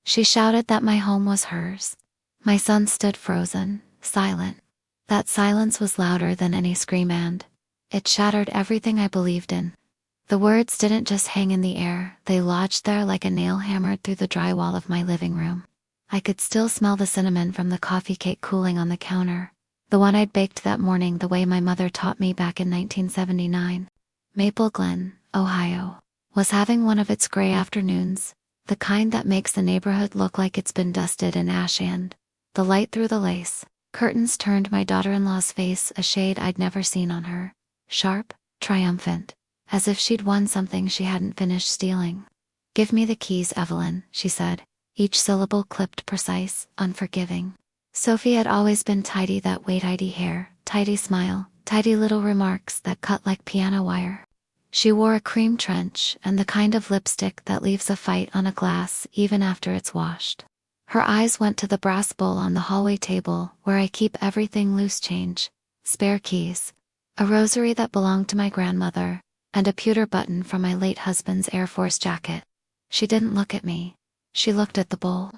She shouted that my home was hers. My son stood frozen, silent. That silence was louder than any scream and it shattered everything I believed in. The words didn't just hang in the air, they lodged there like a nail hammered through the drywall of my living room. I could still smell the cinnamon from the coffee cake cooling on the counter, the one I'd baked that morning the way my mother taught me back in 1979. Maple Glen, Ohio, was having one of its gray afternoons, the kind that makes the neighborhood look like it's been dusted in ash and the light through the lace curtains turned my daughter-in-law's face a shade I'd never seen on her. Sharp, triumphant, as if she'd won something she hadn't finished stealing. "Give me the keys, Evelyn," she said, each syllable clipped precise, unforgiving. Sophie had always been tidy that way, tidy hair, tidy smile, tidy little remarks that cut like piano wire. She wore a cream trench and the kind of lipstick that leaves a fight on a glass even after it's washed. Her eyes went to the brass bowl on the hallway table where I keep everything: loose change, spare keys, a rosary that belonged to my grandmother, and a pewter button from my late husband's Air Force jacket. She didn't look at me. She looked at the bowl.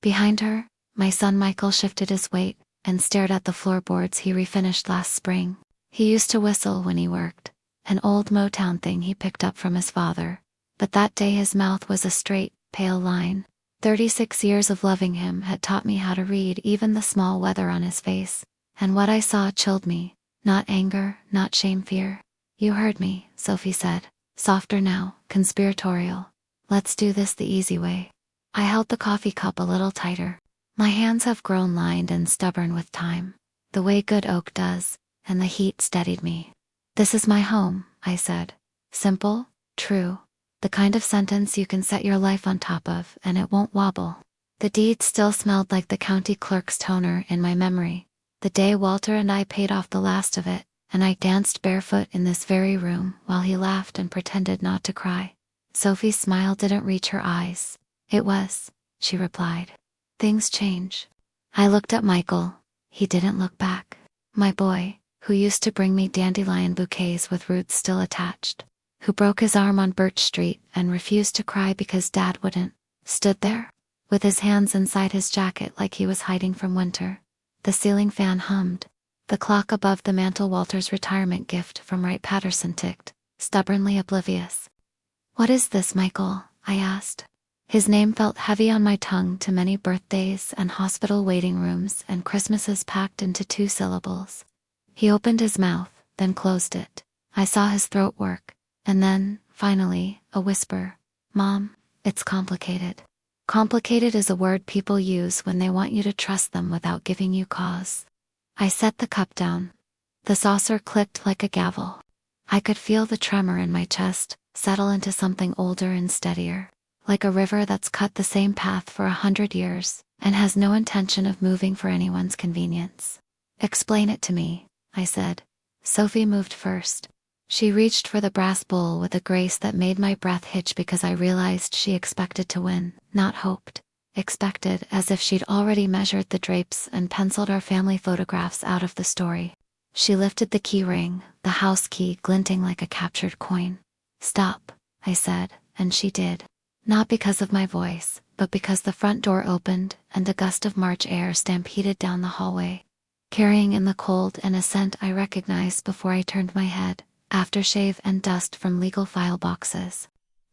Behind her, my son Michael shifted his weight and stared at the floorboards he refinished last spring. He used to whistle when he worked, an old Motown thing he picked up from his father, but that day his mouth was a straight, pale line. 36 years of loving him had taught me how to read even the small weather on his face, and what I saw chilled me. Not anger, not shame, fear. "You heard me," Sophie said, softer now, conspiratorial. "Let's do this the easy way." I held the coffee cup a little tighter. My hands have grown lined and stubborn with time, the way good oak does, and the heat steadied me. "This is my home," I said. Simple, true, the kind of sentence you can set your life on top of and it won't wobble. The deed still smelled like the county clerk's toner in my memory, the day Walter and I paid off the last of it, and I danced barefoot in this very room while he laughed and pretended not to cry. Sophie's smile didn't reach her eyes. "It was," she replied. "Things change." I looked at Michael. He didn't look back. My boy, who used to bring me dandelion bouquets with roots still attached, who broke his arm on Birch Street and refused to cry because Dad wouldn't, stood there, with his hands inside his jacket like he was hiding from winter. The ceiling fan hummed. The clock above the mantel, Walter's retirement gift from Wright Patterson, ticked, stubbornly oblivious. "What is this, Michael?" I asked. His name felt heavy on my tongue, too many birthdays and hospital waiting rooms and Christmases packed into 2 syllables. He opened his mouth, then closed it. I saw his throat work. And then, finally, a whisper. "Mom, it's complicated." Complicated is a word people use when they want you to trust them without giving you cause. I set the cup down. The saucer clicked like a gavel. I could feel the tremor in my chest settle into something older and steadier, like a river that's cut the same path for 100 years and has no intention of moving for anyone's convenience. "Explain it to me," I said. Sophie moved first. She reached for the brass bowl with a grace that made my breath hitch because I realized she expected to win, not hoped. Expected, as if she'd already measured the drapes and penciled our family photographs out of the story. She lifted the key ring, the house key glinting like a captured coin. "Stop," I said, and she did. Not because of my voice, but because the front door opened and a gust of March air stampeded down the hallway, carrying in the cold and a scent I recognized before I turned my head. Aftershave and dust from legal file boxes.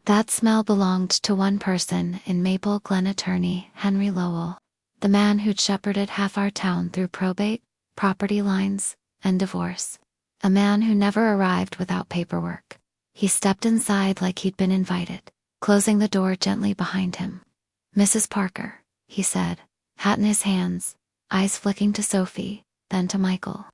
That smell belonged to one person in Maple Glen, attorney Henry Lowell, the man who'd shepherded half our town through probate, property lines, and divorce. A man who never arrived without paperwork. He stepped inside like he'd been invited, closing the door gently behind him. "Mrs. Parker," he said, hat in his hands, eyes flicking to Sophie, then to Michael.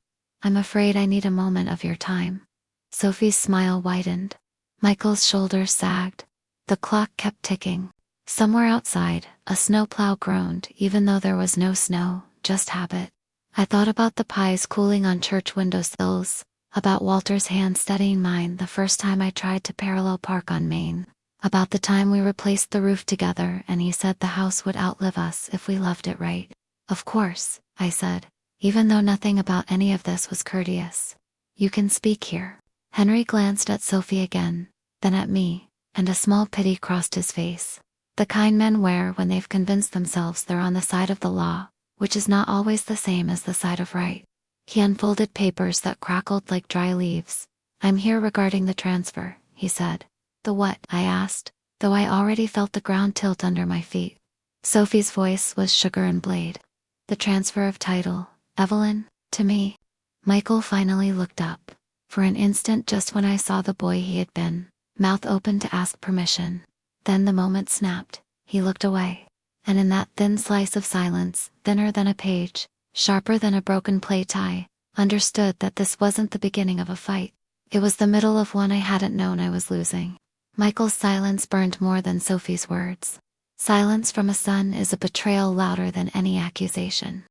"I'm afraid I need a moment of your time." Sophie's smile widened. Michael's shoulders sagged. The clock kept ticking. Somewhere outside, a snowplow groaned even though there was no snow, just habit. I thought about the pies cooling on church windowsills, about Walter's hand steadying mine the first time I tried to parallel park on Main, about the time we replaced the roof together and he said the house would outlive us if we loved it right. "Of course," I said, even though nothing about any of this was courteous. "You can speak here." Henry glanced at Sophie again, then at me, and a small pity crossed his face. The kind men wear when they've convinced themselves they're on the side of the law, which is not always the same as the side of right. He unfolded papers that crackled like dry leaves. I'm here regarding the transfer, he said. The what? I asked, though I already felt the ground tilt under my feet. Sophie's voice was sugar and blade. The transfer of title, Evelyn, to me. Michael finally looked up. For an instant, just when I saw the boy he had been, mouth open to ask permission. Then the moment snapped. He looked away. And in that thin slice of silence, thinner than a page, sharper than a broken play tie, understood that this wasn't the beginning of a fight. It was the middle of one I hadn't known I was losing. Michael's silence burned more than Sophie's words. Silence from a son is a betrayal louder than any accusation.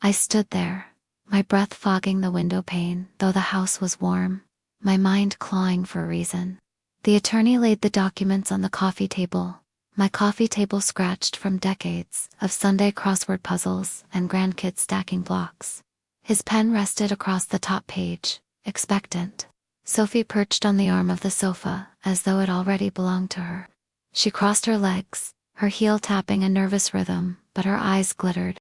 I stood there, my breath fogging the window pane, though the house was warm, my mind clawing for a reason. The attorney laid the documents on the coffee table, my coffee table scratched from decades of Sunday crossword puzzles and grandkids stacking blocks. His pen rested across the top page, expectant. Sophie perched on the arm of the sofa, as though it already belonged to her. She crossed her legs, her heel tapping a nervous rhythm, but her eyes glittered.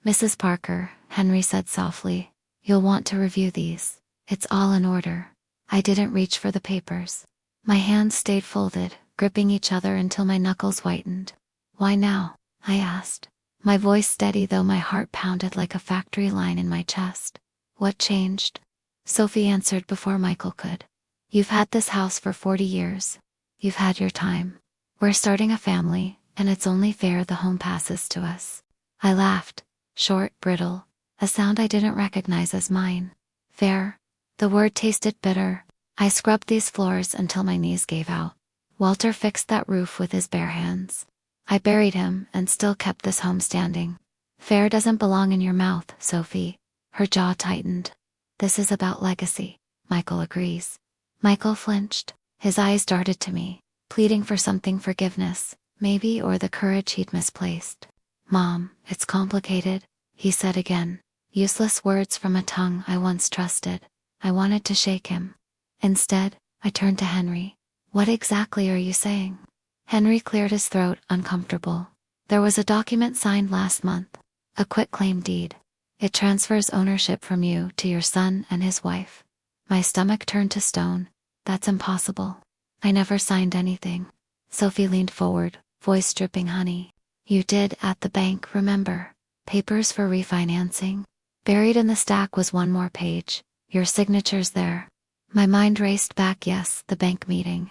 Mrs. Parker, Henry said softly, you'll want to review these. It's all in order. I didn't reach for the papers. My hands stayed folded, gripping each other until my knuckles whitened. Why now? I asked, my voice steady though my heart pounded like a factory line in my chest. What changed? Sophie answered before Michael could. You've had this house for 40 years. You've had your time. We're starting a family, and it's only fair the home passes to us. I laughed, short, brittle, a sound I didn't recognize as mine. Fair? The word tasted bitter. I scrubbed these floors until my knees gave out. Walter fixed that roof with his bare hands. I buried him and still kept this home standing. Fair doesn't belong in your mouth, Sophie. Her jaw tightened. This is about legacy, Michael agrees. Michael flinched. His eyes darted to me, pleading for something, forgiveness, maybe, or the courage he'd misplaced. Mom, it's complicated, he said again. Useless words from a tongue I once trusted. I wanted to shake him. Instead, I turned to Henry. What exactly are you saying? Henry cleared his throat, uncomfortable. There was a document signed last month. A quitclaim deed. It transfers ownership from you to your son and his wife. My stomach turned to stone. That's impossible. I never signed anything. Sophie leaned forward, voice dripping honey. You did at the bank, remember? Papers for refinancing. Buried in the stack was one more page. Your signature's there. My mind raced back. Yes, the bank meeting.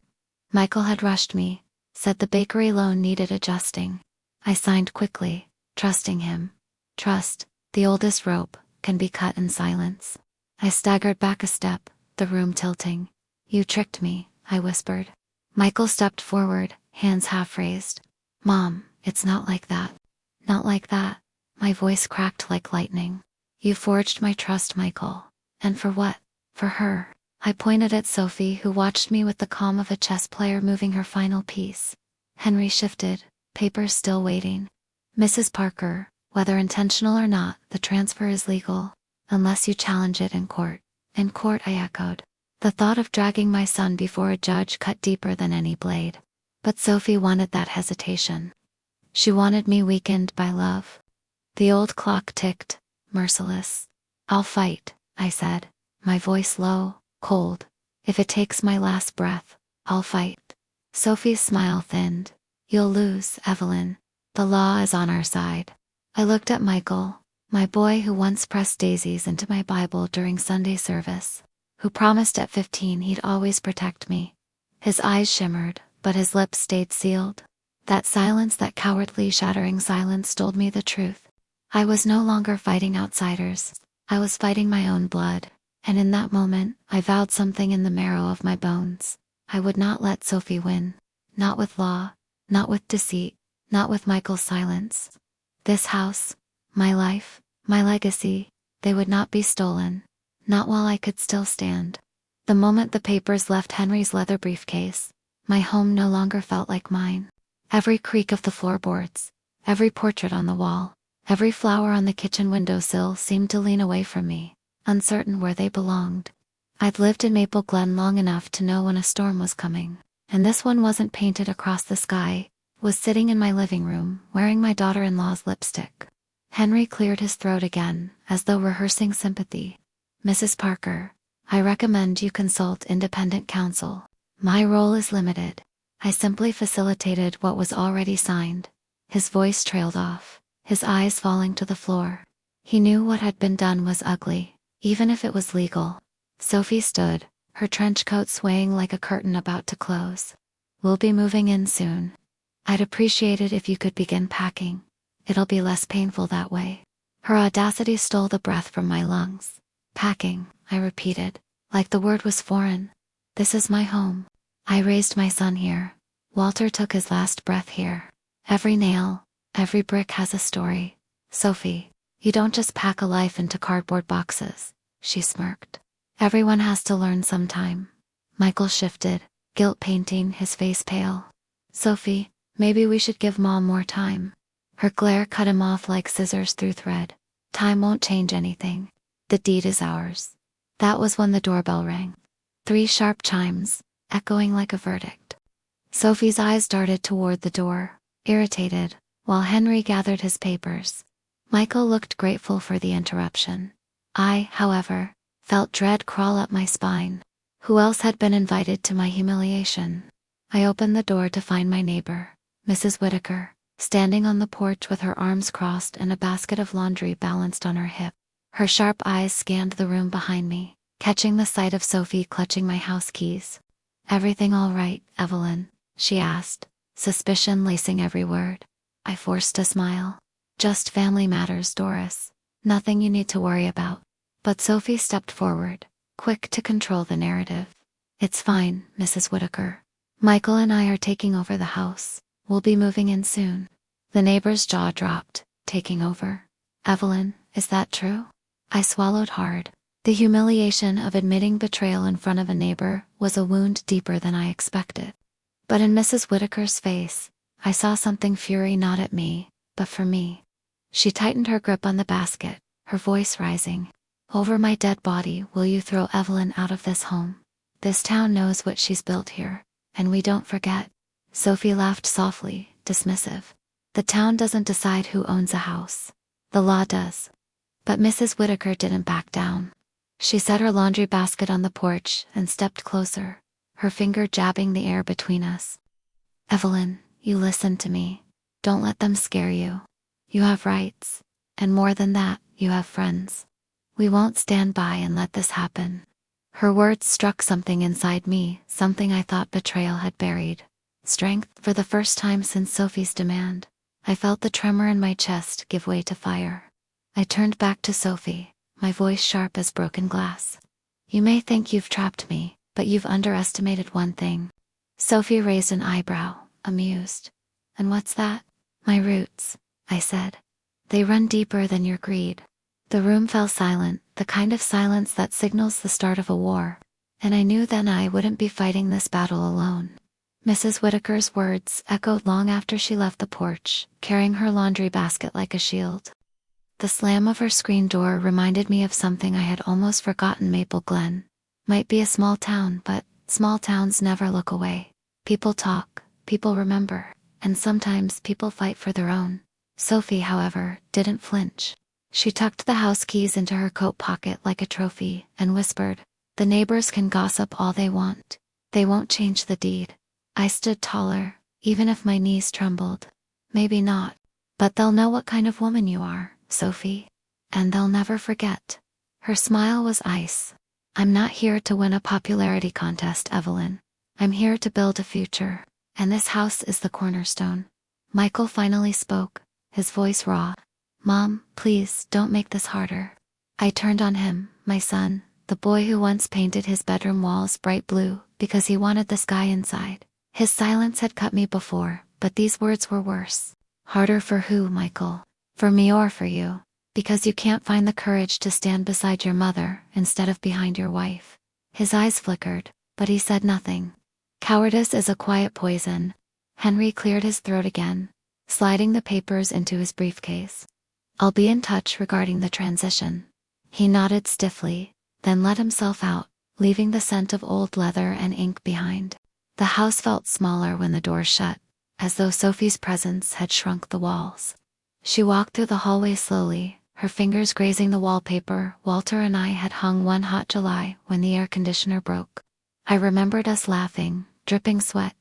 Michael had rushed me, said the bakery loan needed adjusting. I signed quickly, trusting him. Trust, the oldest rope, can be cut in silence. I staggered back a step, the room tilting. You tricked me, I whispered. Michael stepped forward, hands half raised. Mom, it's not like that. Not like that. My voice cracked like lightning. You forged my trust, Michael. And for what? For her. I pointed at Sophie, who watched me with the calm of a chess player moving her final piece. Henry shifted, papers still waiting. Mrs. Parker, whether intentional or not, the transfer is legal, unless you challenge it in court. In court, I echoed. The thought of dragging my son before a judge cut deeper than any blade. But Sophie wanted that hesitation. She wanted me weakened by love. The old clock ticked, merciless. I'll fight, I said, my voice low, cold. If it takes my last breath, I'll fight. Sophie's smile thinned. You'll lose, Evelyn. The law is on our side. I looked at Michael, my boy who once pressed daisies into my Bible during Sunday service, who promised at 15 he'd always protect me. His eyes shimmered, but his lips stayed sealed. That silence, that cowardly, shattering silence, told me the truth. I was no longer fighting outsiders. I was fighting my own blood. And in that moment, I vowed something in the marrow of my bones. I would not let Sophie win. Not with law, not with deceit, not with Michael's silence. This house, my life, my legacy, they would not be stolen. Not while I could still stand. The moment the papers left Henry's leather briefcase, my home no longer felt like mine. Every creak of the floorboards, every portrait on the wall, every flower on the kitchen windowsill seemed to lean away from me, uncertain where they belonged. I'd lived in Maple Glen long enough to know when a storm was coming, and this one wasn't painted across the sky, was sitting in my living room, wearing my daughter-in-law's lipstick. Henry cleared his throat again, as though rehearsing sympathy. Mrs. Parker, I recommend you consult independent counsel. My role is limited. I simply facilitated what was already signed. His voice trailed off, his eyes falling to the floor. He knew what had been done was ugly, even if it was legal. Sophie stood, her trench coat swaying like a curtain about to close. We'll be moving in soon. I'd appreciate it if you could begin packing. It'll be less painful that way. Her audacity stole the breath from my lungs. Packing, I repeated, like the word was foreign. This is my home. I raised my son here. Walter took his last breath here. Every nail, every brick has a story. Sophie, you don't just pack a life into cardboard boxes, she smirked. Everyone has to learn sometime. Michael shifted, guilt painting his face pale. Sophie, maybe we should give Mom more time. Her glare cut him off like scissors through thread. Time won't change anything. The deed is ours. That was when the doorbell rang. 3 sharp chimes, echoing like a verdict. Sophie's eyes darted toward the door, irritated, while Henry gathered his papers. Michael looked grateful for the interruption. I, however, felt dread crawl up my spine. Who else had been invited to my humiliation? I opened the door to find my neighbor, Mrs. Whitaker, standing on the porch with her arms crossed and a basket of laundry balanced on her hip. Her sharp eyes scanned the room behind me, catching the sight of Sophie clutching my house keys. Everything all right, Evelyn? She asked, suspicion lacing every word. I forced a smile. Just family matters, Doris. Nothing you need to worry about. But Sophie stepped forward, quick to control the narrative. It's fine, Mrs. Whitaker. Michael and I are taking over the house. We'll be moving in soon. The neighbor's jaw dropped, taking over. Evelyn, is that true? I swallowed hard. The humiliation of admitting betrayal in front of a neighbor was a wound deeper than I expected. But in Mrs. Whitaker's face, I saw something fury not at me, but for me. She tightened her grip on the basket, her voice rising. Over my dead body will you throw Evelyn out of this home? This town knows what she's built here, and we don't forget. Sophie laughed softly, dismissive. The town doesn't decide who owns a house. The law does. But Mrs. Whitaker didn't back down. She set her laundry basket on the porch and stepped closer, her finger jabbing the air between us. Evelyn, you listen to me. Don't let them scare you. You have rights. And more than that, you have friends. We won't stand by and let this happen. Her words struck something inside me, something I thought betrayal had buried. Strength. For the first time since Sophie's demand, I felt the tremor in my chest give way to fire. I turned back to Sophie, my voice sharp as broken glass. You may think you've trapped me, but you've underestimated one thing. Sophie raised an eyebrow, amused. And what's that? My roots, I said. They run deeper than your greed. The room fell silent, the kind of silence that signals the start of a war. And I knew then I wouldn't be fighting this battle alone. Mrs. Whitaker's words echoed long after she left the porch, carrying her laundry basket like a shield. The slam of her screen door reminded me of something I had almost forgotten. Maple Glen might be a small town, but small towns never look away. People talk, people remember, and sometimes people fight for their own. Sophie, however, didn't flinch. She tucked the house keys into her coat pocket like a trophy and whispered, "The neighbors can gossip all they want. They won't change the deed." I stood taller, even if my knees trembled. Maybe not. But they'll know what kind of woman you are, Sophie. And they'll never forget. Her smile was ice. I'm not here to win a popularity contest, Evelyn. I'm here to build a future. And this house is the cornerstone. Michael finally spoke, his voice raw. Mom, please don't make this harder. I turned on him, my son, the boy who once painted his bedroom walls bright blue because he wanted the sky inside. His silence had cut me before, but these words were worse. Harder for who, Michael? For me or for you? Because you can't find the courage to stand beside your mother instead of behind your wife. His eyes flickered, but he said nothing. Cowardice is a quiet poison. Henry cleared his throat again, sliding the papers into his briefcase. I'll be in touch regarding the transition. He nodded stiffly, then let himself out, leaving the scent of old leather and ink behind. The house felt smaller when the door shut, as though Sophie's presence had shrunk the walls. She walked through the hallway slowly, her fingers grazing the wallpaper. Walter and I had hung one hot July when the air conditioner broke. I remembered us laughing, dripping sweat,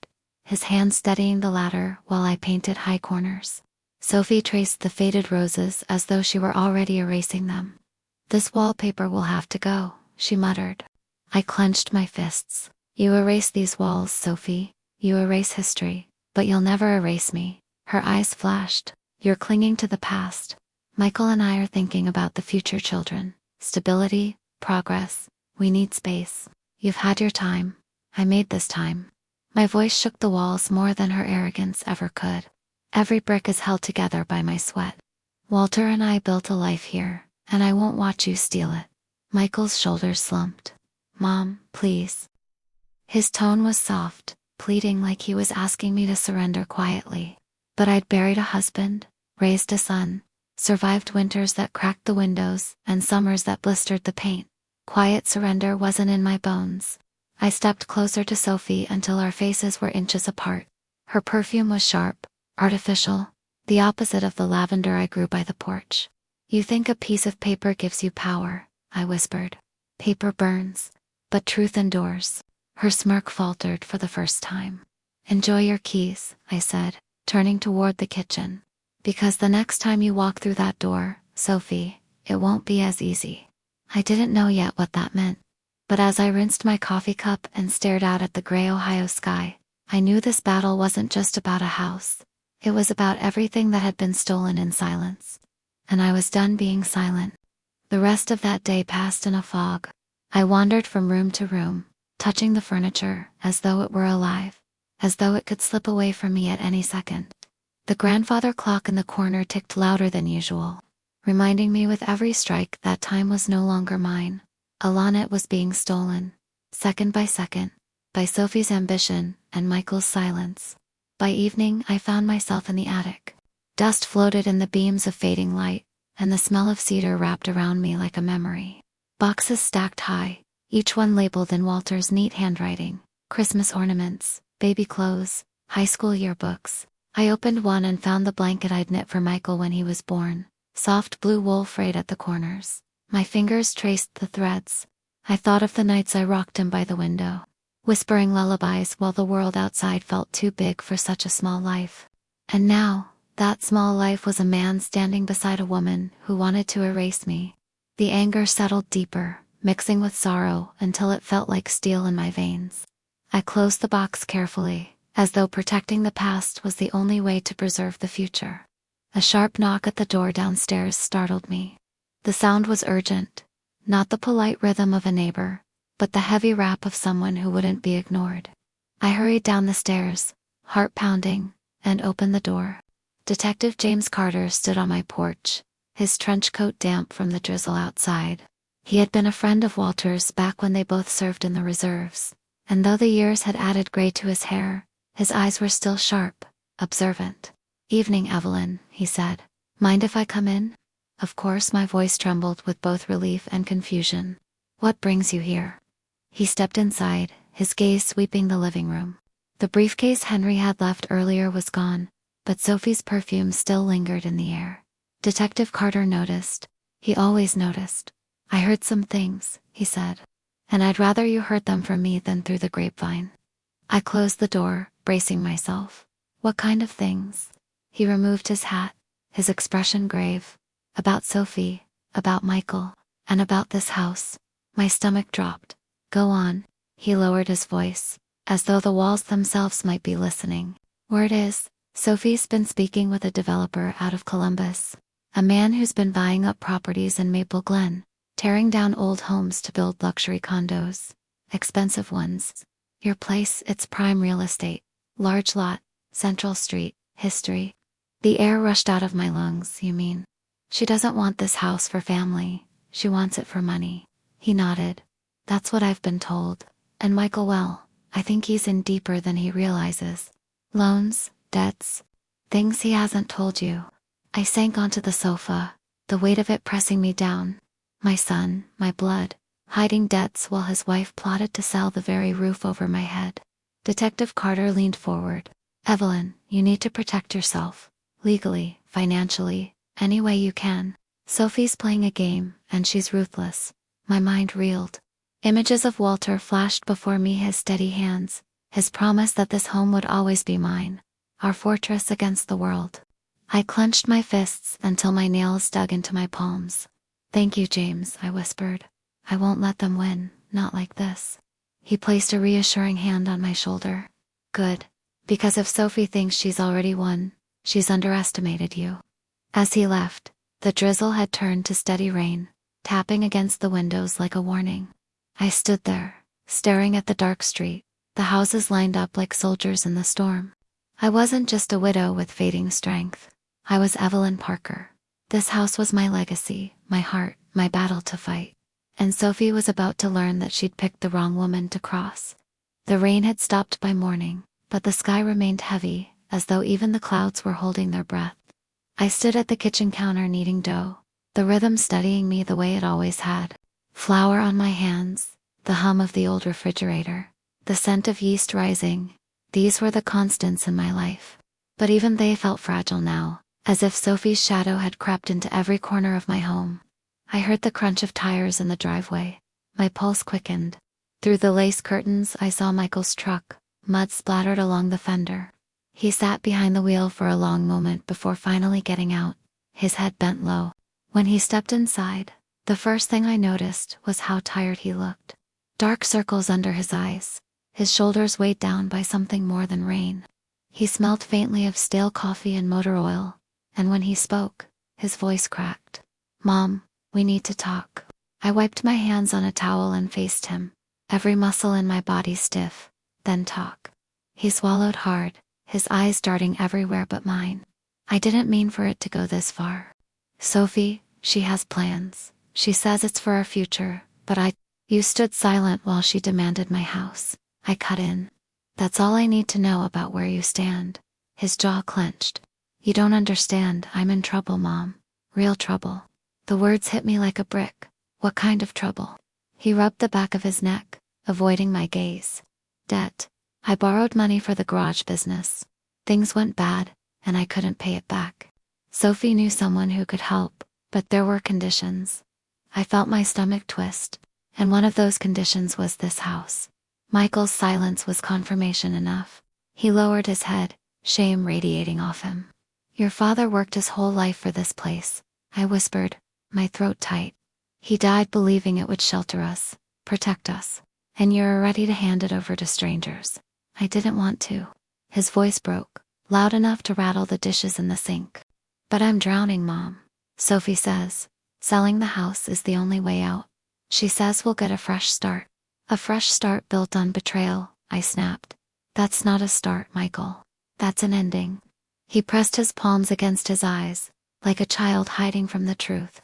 his hand steadying the ladder while I painted high corners. Sophie traced the faded roses as though she were already erasing them. "This wallpaper will have to go," she muttered. I clenched my fists. "You erase these walls, Sophie. You erase history, but you'll never erase me." Her eyes flashed. "You're clinging to the past. Michael and I are thinking about the future children. Stability, progress. We need space. You've had your time. I made this time." My voice shook the walls more than her arrogance ever could. "Every brick is held together by my sweat. Walter and I built a life here, and I won't watch you steal it." Michael's shoulders slumped. "Mom, please." His tone was soft, pleading, like he was asking me to surrender quietly. But I'd buried a husband, raised a son, survived winters that cracked the windows and summers that blistered the paint. Quiet surrender wasn't in my bones. I stepped closer to Sophie until our faces were inches apart. Her perfume was sharp, artificial, the opposite of the lavender I grew by the porch. "You think a piece of paper gives you power," I whispered. "Paper burns, but truth endures." Her smirk faltered for the first time. "Enjoy your keys," I said, turning toward the kitchen. "Because the next time you walk through that door, Sophie, it won't be as easy." I didn't know yet what that meant. But as I rinsed my coffee cup and stared out at the gray Ohio sky, I knew this battle wasn't just about a house. It was about everything that had been stolen in silence. And I was done being silent. The rest of that day passed in a fog. I wandered from room to room, touching the furniture as though it were alive, as though it could slip away from me at any second. The grandfather clock in the corner ticked louder than usual, reminding me with every strike that time was no longer mine. Alanet was being stolen, second, by Sophie's ambition and Michael's silence. By evening, I found myself in the attic. Dust floated in the beams of fading light, and the smell of cedar wrapped around me like a memory. Boxes stacked high, each one labeled in Walter's neat handwriting. Christmas ornaments, baby clothes, high school yearbooks. I opened one and found the blanket I'd knit for Michael when he was born, soft blue wool frayed at the corners. My fingers traced the threads. I thought of the nights I rocked him by the window, whispering lullabies while the world outside felt too big for such a small life. And now, that small life was a man standing beside a woman who wanted to erase me. The anger settled deeper, mixing with sorrow until it felt like steel in my veins. I closed the box carefully, as though protecting the past was the only way to preserve the future. A sharp knock at the door downstairs startled me. The sound was urgent, not the polite rhythm of a neighbor, but the heavy rap of someone who wouldn't be ignored. I hurried down the stairs, heart pounding, and opened the door. Detective James Carter stood on my porch, his trench coat damp from the drizzle outside. He had been a friend of Walter's back when they both served in the reserves, and though the years had added gray to his hair, his eyes were still sharp, observant. "Evening, Evelyn," he said. "Mind if I come in?" Of course, my voice trembled with both relief and confusion. "What brings you here?" He stepped inside, his gaze sweeping the living room. The briefcase Henry had left earlier was gone, but Sophie's perfume still lingered in the air. Detective Carter noticed. He always noticed. "I heard some things," he said. "And I'd rather you heard them from me than through the grapevine." I closed the door, bracing myself. "What kind of things?" He removed his hat, his expression grave. "About Sophie, about Michael, and about this house." My stomach dropped. "Go on." He lowered his voice, as though the walls themselves might be listening. "Word is, Sophie's been speaking with a developer out of Columbus, a man who's been buying up properties in Maple Glen, tearing down old homes to build luxury condos. Expensive ones. Your place, it's prime real estate. Large lot, Central Street, history." The air rushed out of my lungs. "You mean? She doesn't want this house for family, she wants it for money." He nodded. "That's what I've been told. And Michael, well, I think he's in deeper than he realizes. Loans, debts, things he hasn't told you." I sank onto the sofa, the weight of it pressing me down. My son, my blood, hiding debts while his wife plotted to sell the very roof over my head. Detective Carter leaned forward. Evelyn, you need to protect yourself. Legally, financially, any way you can. Sophie's playing a game, and she's ruthless. My mind reeled. Images of Walter flashed before me, his steady hands, his promise that this home would always be mine, our fortress against the world. I clenched my fists until my nails dug into my palms. Thank you, James, I whispered. I won't let them win, not like this. He placed a reassuring hand on my shoulder. Good. Because if Sophie thinks she's already won, she's underestimated you. As he left, the drizzle had turned to steady rain, tapping against the windows like a warning. I stood there, staring at the dark street, the houses lined up like soldiers in the storm. I wasn't just a widow with fading strength. I was Evelyn Parker. This house was my legacy, my heart, my battle to fight. And Sophie was about to learn that she'd picked the wrong woman to cross. The rain had stopped by morning, but the sky remained heavy, as though even the clouds were holding their breath. I stood at the kitchen counter kneading dough, the rhythm steadying me the way it always had. Flour on my hands, the hum of the old refrigerator, the scent of yeast rising. These were the constants in my life. But even they felt fragile now, as if Sophie's shadow had crept into every corner of my home. I heard the crunch of tires in the driveway. My pulse quickened. Through the lace curtains I saw Michael's truck, mud splattered along the fender. He sat behind the wheel for a long moment before finally getting out, his head bent low. When he stepped inside, the first thing I noticed was how tired he looked. Dark circles under his eyes, his shoulders weighed down by something more than rain. He smelled faintly of stale coffee and motor oil, and when he spoke, his voice cracked. Mom, we need to talk. I wiped my hands on a towel and faced him, every muscle in my body stiff. Then talk. He swallowed hard, his eyes darting everywhere but mine. I didn't mean for it to go this far. Sophie, she has plans. She says it's for our future, but You stood silent while she demanded my house. I cut in. That's all I need to know about where you stand. His jaw clenched. You don't understand, I'm in trouble, Mom. Real trouble. The words hit me like a brick. What kind of trouble? He rubbed the back of his neck, avoiding my gaze. Debt. I borrowed money for the garage business. Things went bad, and I couldn't pay it back. Sophie knew someone who could help, but there were conditions. I felt my stomach twist, and one of those conditions was this house. Michael's silence was confirmation enough. He lowered his head, shame radiating off him. Your father worked his whole life for this place, I whispered, my throat tight. He died believing it would shelter us, protect us, and you're ready to hand it over to strangers. I didn't want to. His voice broke, loud enough to rattle the dishes in the sink. But I'm drowning, Mom. Sophie says, selling the house is the only way out. She says we'll get a fresh start. A fresh start built on betrayal, I snapped. That's not a start, Michael. That's an ending. He pressed his palms against his eyes, like a child hiding from the truth.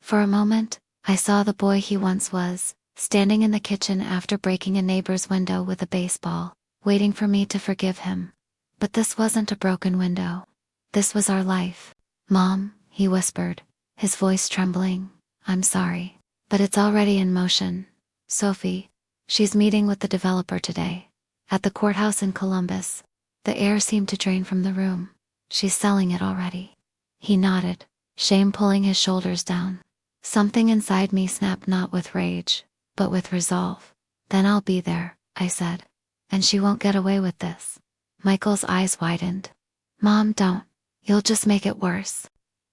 For a moment, I saw the boy he once was, standing in the kitchen after breaking a neighbor's window with a baseball, waiting for me to forgive him. But this wasn't a broken window. This was our life. Mom, he whispered, his voice trembling, I'm sorry, but it's already in motion. Sophie, she's meeting with the developer today. At the courthouse in Columbus. The air seemed to drain from the room. She's selling it already. He nodded, shame pulling his shoulders down. Something inside me snapped not with rage, but with resolve. Then I'll be there, I said. And she won't get away with this. Michael's eyes widened. Mom, don't. You'll just make it worse.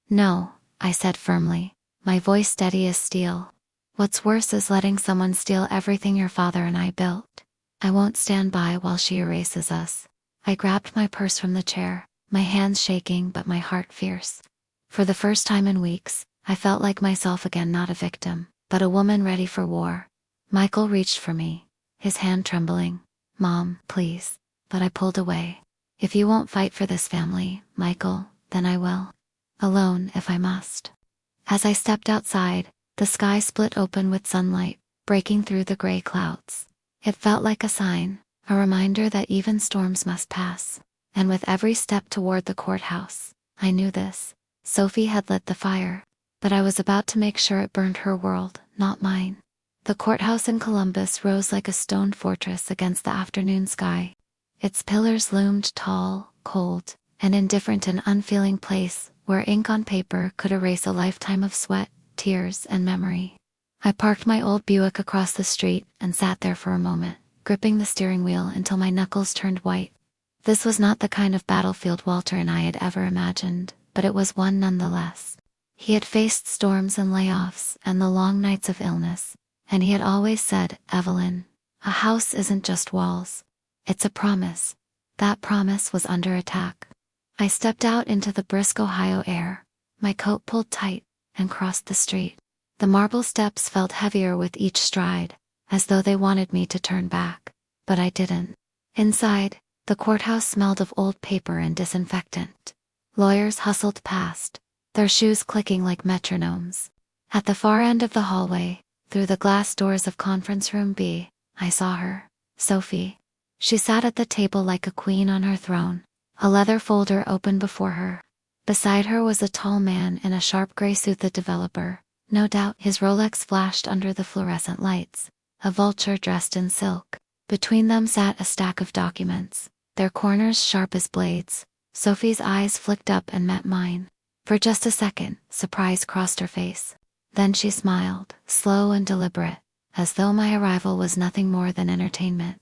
No, I said firmly, my voice steady as steel. What's worse is letting someone steal everything your father and I built. I won't stand by while she erases us. I grabbed my purse from the chair, my hands shaking but my heart fierce. For the first time in weeks, I felt like myself again, not a victim, but a woman ready for war. Michael reached for me, his hand trembling. Mom, please. But I pulled away. If you won't fight for this family, Michael, then I will. Alone, if I must. As I stepped outside, the sky split open with sunlight, breaking through the gray clouds. It felt like a sign, a reminder that even storms must pass. And with every step toward the courthouse, I knew this. Sophie had lit the fire, but I was about to make sure it burned her world, not mine. The courthouse in Columbus rose like a stone fortress against the afternoon sky. Its pillars loomed tall, cold, an indifferent and unfeeling place where ink on paper could erase a lifetime of sweat, tears, and memory. I parked my old Buick across the street and sat there for a moment, gripping the steering wheel until my knuckles turned white. This was not the kind of battlefield Walter and I had ever imagined, but it was one nonetheless. He had faced storms and layoffs and the long nights of illness, and he had always said, "Evelyn, a house isn't just walls. It's a promise." That promise was under attack. I stepped out into the brisk Ohio air, my coat pulled tight, and crossed the street. The marble steps felt heavier with each stride, as though they wanted me to turn back, but I didn't. Inside, the courthouse smelled of old paper and disinfectant. Lawyers hustled past, their shoes clicking like metronomes. At the far end of the hallway, through the glass doors of Conference Room B, I saw her, Sophie. She sat at the table like a queen on her throne, a leather folder open before her. Beside her was a tall man in a sharp gray suit, the developer. No doubt his Rolex flashed under the fluorescent lights, a vulture dressed in silk. Between them sat a stack of documents, their corners sharp as blades. Sophie's eyes flicked up and met mine. For just a second, surprise crossed her face. Then she smiled, slow and deliberate, as though my arrival was nothing more than entertainment.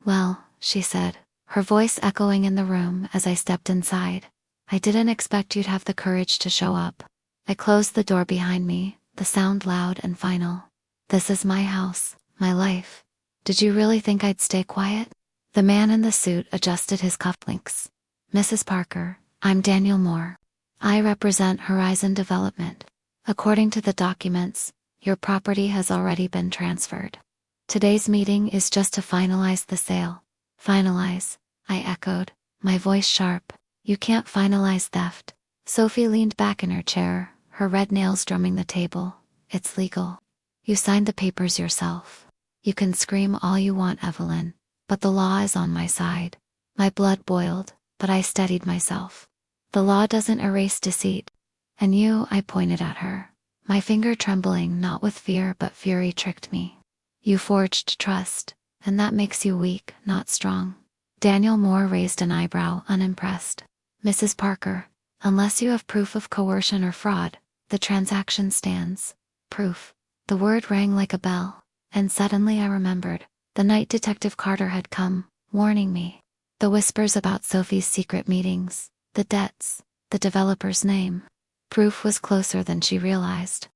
"Well," she said, her voice echoing in the room as I stepped inside, "I didn't expect you'd have the courage to show up." I closed the door behind me, the sound loud and final. "This is my house, my life. Did you really think I'd stay quiet?" The man in the suit adjusted his cufflinks. "Mrs. Parker, I'm Daniel Moore. I represent Horizon Development. According to the documents, your property has already been transferred. Today's meeting is just to finalize the sale." "Finalize," I echoed, my voice sharp. "You can't finalize theft." Sophie leaned back in her chair, her red nails drumming the table. "It's legal. You signed the papers yourself. You can scream all you want, Evelyn, but the law is on my side." My blood boiled, but I steadied myself. "The law doesn't erase deceit. And you," I pointed at her, my finger trembling, not with fear but fury, "tricked me. You forged trust, and that makes you weak, not strong." Daniel Moore raised an eyebrow, unimpressed. "Mrs. Parker, unless you have proof of coercion or fraud, the transaction stands." Proof. The word rang like a bell, and suddenly I remembered. The night Detective Carter had come, warning me. The whispers about Sophie's secret meetings, the debts, the developer's name. Proof was closer than she realized.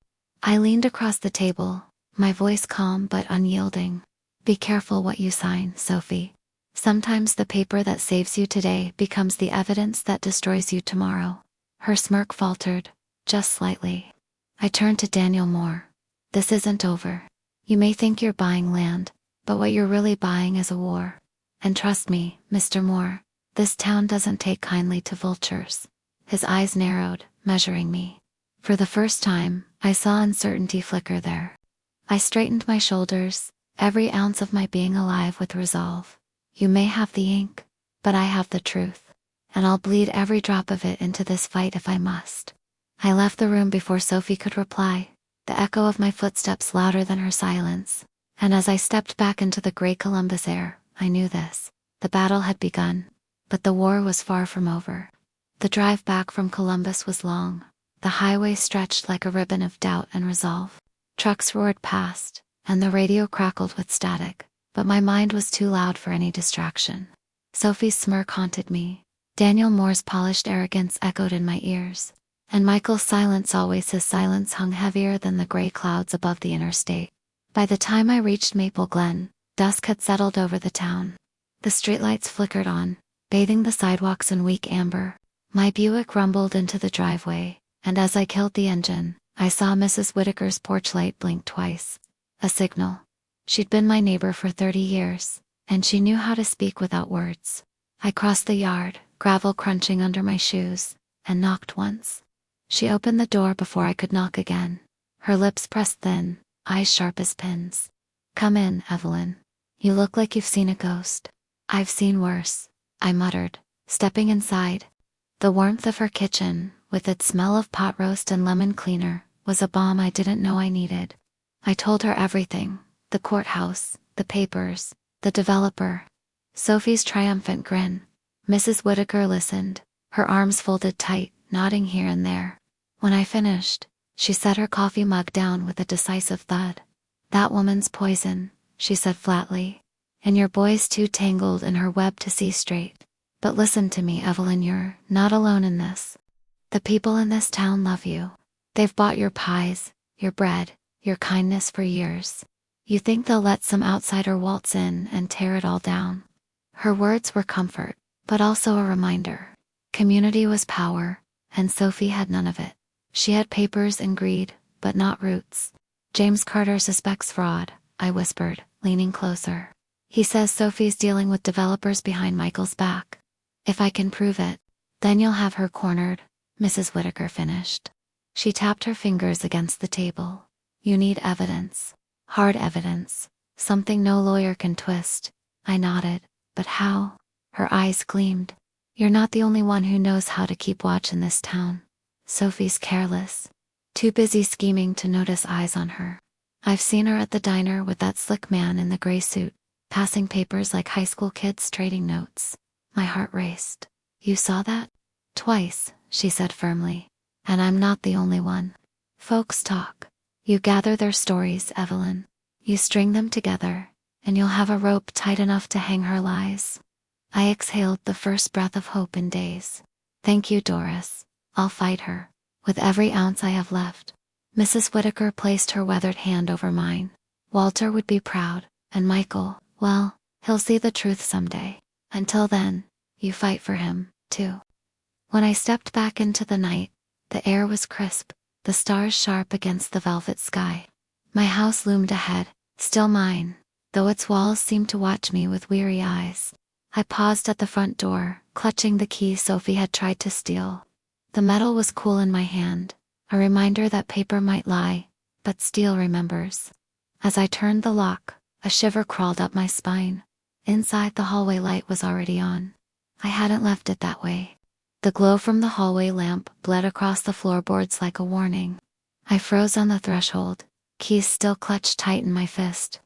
I leaned across the table, my voice calm but unyielding. "Be careful what you sign, Sophie. Sometimes the paper that saves you today becomes the evidence that destroys you tomorrow." Her smirk faltered, just slightly. I turned to Daniel Moore. "This isn't over. You may think you're buying land, but what you're really buying is a war. And trust me, Mr. Moore, this town doesn't take kindly to vultures." His eyes narrowed, measuring me. For the first time, I saw uncertainty flicker there. I straightened my shoulders, every ounce of my being alive with resolve. "You may have the ink, but I have the truth. And I'll bleed every drop of it into this fight if I must." I left the room before Sophie could reply, the echo of my footsteps louder than her silence. And as I stepped back into the gray Columbus air, I knew this. The battle had begun, but the war was far from over. The drive back from Columbus was long. The highway stretched like a ribbon of doubt and resolve. Trucks roared past, and the radio crackled with static, but my mind was too loud for any distraction. Sophie's smirk haunted me. Daniel Moore's polished arrogance echoed in my ears. And Michael's silence, always his silence, hung heavier than the gray clouds above the interstate. By the time I reached Maple Glen, dusk had settled over the town. The streetlights flickered on, bathing the sidewalks in weak amber. My Buick rumbled into the driveway, and as I killed the engine, I saw Mrs. Whitaker's porch light blink twice. A signal. She'd been my neighbor for 30 years, and she knew how to speak without words. I crossed the yard, gravel crunching under my shoes, and knocked once. She opened the door before I could knock again, her lips pressed thin, eyes sharp as pins. "Come in, Evelyn. You look like you've seen a ghost." "I've seen worse," I muttered, stepping inside. The warmth of her kitchen, with its smell of pot roast and lemon cleaner, was a balm I didn't know I needed. I told her everything, the courthouse, the papers, the developer. Sophie's triumphant grin. Mrs. Whittaker listened, her arms folded tight, nodding here and there. When I finished, she set her coffee mug down with a decisive thud. "That woman's poison," she said flatly, "and your boy's too tangled in her web to see straight. But listen to me, Evelyn, you're not alone in this. The people in this town love you. They've bought your pies, your bread, your kindness for years. You think they'll let some outsider waltz in and tear it all down?" Her words were comfort, but also a reminder. Community was power, and Sophie had none of it. She had papers and greed, but not roots. "James Carter suspects fraud," I whispered, leaning closer. "He says Sophie's dealing with developers behind Michael's back. If I can prove it, then you'll have her cornered," Mrs. Whittaker finished. She tapped her fingers against the table. "You need evidence. Hard evidence. Something no lawyer can twist." I nodded. "But how?" Her eyes gleamed. "You're not the only one who knows how to keep watch in this town. Sophie's careless. Too busy scheming to notice eyes on her. I've seen her at the diner with that slick man in the gray suit, passing papers like high school kids trading notes." My heart raced. "You saw that?" "Twice," she said firmly. "And I'm not the only one. Folks talk. You gather their stories, Evelyn. You string them together, and you'll have a rope tight enough to hang her lies." I exhaled the first breath of hope in days. "Thank you, Doris. I'll fight her, with every ounce I have left." Mrs. Whittaker placed her weathered hand over mine. "Walter would be proud, and Michael, well, he'll see the truth someday. Until then, you fight for him, too." When I stepped back into the night, the air was crisp, the stars sharp against the velvet sky. My house loomed ahead, still mine, though its walls seemed to watch me with weary eyes. I paused at the front door, clutching the key Sophie had tried to steal. The metal was cool in my hand, a reminder that paper might lie, but steel remembers. As I turned the lock, a shiver crawled up my spine. Inside, the hallway light was already on. I hadn't left it that way. The glow from the hallway lamp bled across the floorboards like a warning. I froze on the threshold, keys still clutched tight in my fist.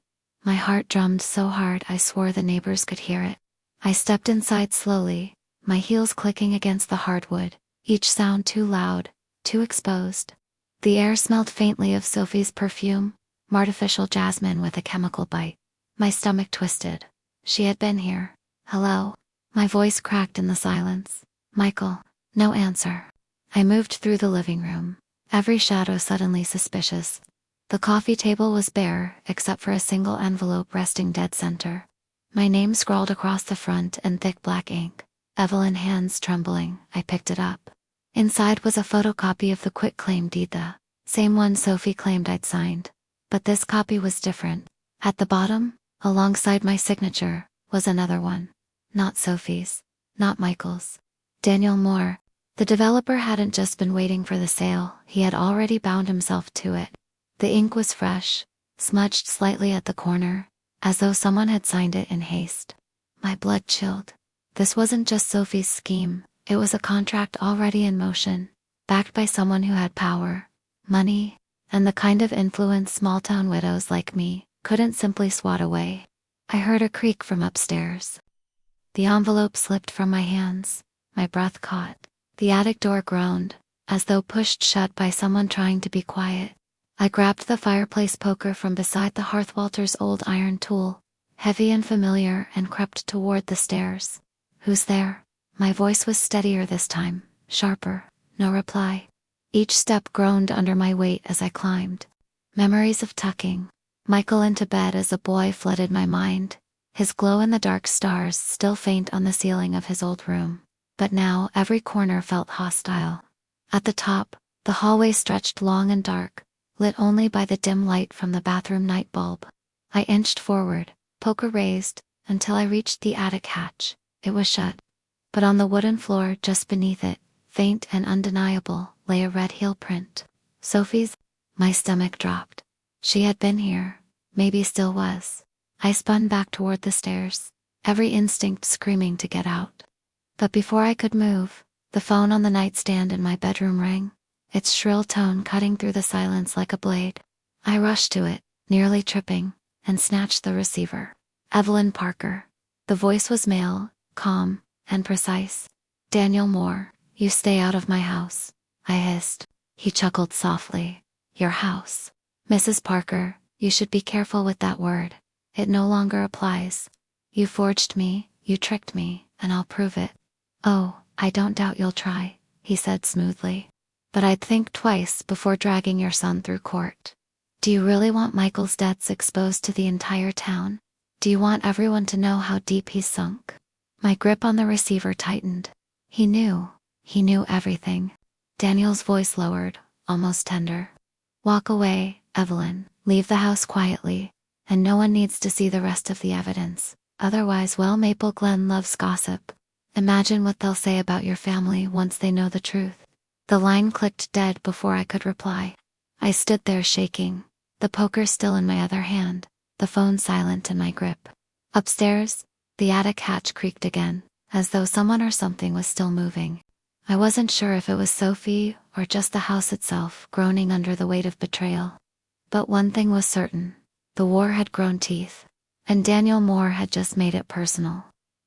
My heart drummed so hard I swore the neighbors could hear it. I stepped inside slowly, my heels clicking against the hardwood, each sound too loud, too exposed. The air smelled faintly of Sophie's perfume, artificial jasmine with a chemical bite. My stomach twisted. She had been here. "Hello?" My voice cracked in the silence. "Michael." No answer. I moved through the living room, every shadow suddenly suspicious. The coffee table was bare, except for a single envelope resting dead center. My name scrawled across the front in thick black ink. Evelyn, hands trembling, I picked it up. Inside was a photocopy of the quitclaim deed, the same one Sophie claimed I'd signed. But this copy was different. At the bottom, alongside my signature, was another one. Not Sophie's. Not Michael's. Daniel Moore. The developer hadn't just been waiting for the sale, he had already bound himself to it. The ink was fresh, smudged slightly at the corner, as though someone had signed it in haste. My blood chilled. This wasn't just Sophie's scheme, it was a contract already in motion, backed by someone who had power, money, and the kind of influence small-town widows like me couldn't simply swat away. I heard a creak from upstairs. The envelope slipped from my hands, my breath caught. The attic door groaned, as though pushed shut by someone trying to be quiet. I grabbed the fireplace poker from beside the hearth, Walter's old iron tool, heavy and familiar, and crept toward the stairs. "Who's there?" My voice was steadier this time, sharper. No reply. Each step groaned under my weight as I climbed. Memories of tucking Michael into bed as a boy flooded my mind, his glow-in-the-dark stars still faint on the ceiling of his old room. But now every corner felt hostile. At the top, the hallway stretched long and dark, lit only by the dim light from the bathroom night bulb. I inched forward, poker raised, until I reached the attic hatch. It was shut. But on the wooden floor just beneath it, faint and undeniable, lay a red heel print. Sophie's? My stomach dropped. She had been here, maybe still was. I spun back toward the stairs, every instinct screaming to get out. But before I could move, the phone on the nightstand in my bedroom rang, its shrill tone cutting through the silence like a blade. I rushed to it, nearly tripping, and snatched the receiver. Evelyn Parker. The voice was male, calm, and precise. "Daniel Moore, you stay out of my house," I hissed. He chuckled softly. "Your house. Mrs. Parker, you should be careful with that word. It no longer applies. You forged me, you tricked me, and I'll prove it." "Oh, I don't doubt you'll try," he said smoothly. "But I'd think twice before dragging your son through court. Do you really want Michael's debts exposed to the entire town? Do you want everyone to know how deep he's sunk?" My grip on the receiver tightened. He knew everything. Daniel's voice lowered, almost tender. "Walk away, Evelyn. Leave the house quietly, and no one needs to see the rest of the evidence. Otherwise, well, Maple Glen loves gossip. Imagine what they'll say about your family once they know the truth." The line clicked dead before I could reply. I stood there shaking, the poker still in my other hand, the phone silent in my grip. Upstairs, the attic hatch creaked again, as though someone or something was still moving. I wasn't sure if it was Sophie or just the house itself groaning under the weight of betrayal. But one thing was certain: the war had grown teeth, and Daniel Moore had just made it personal.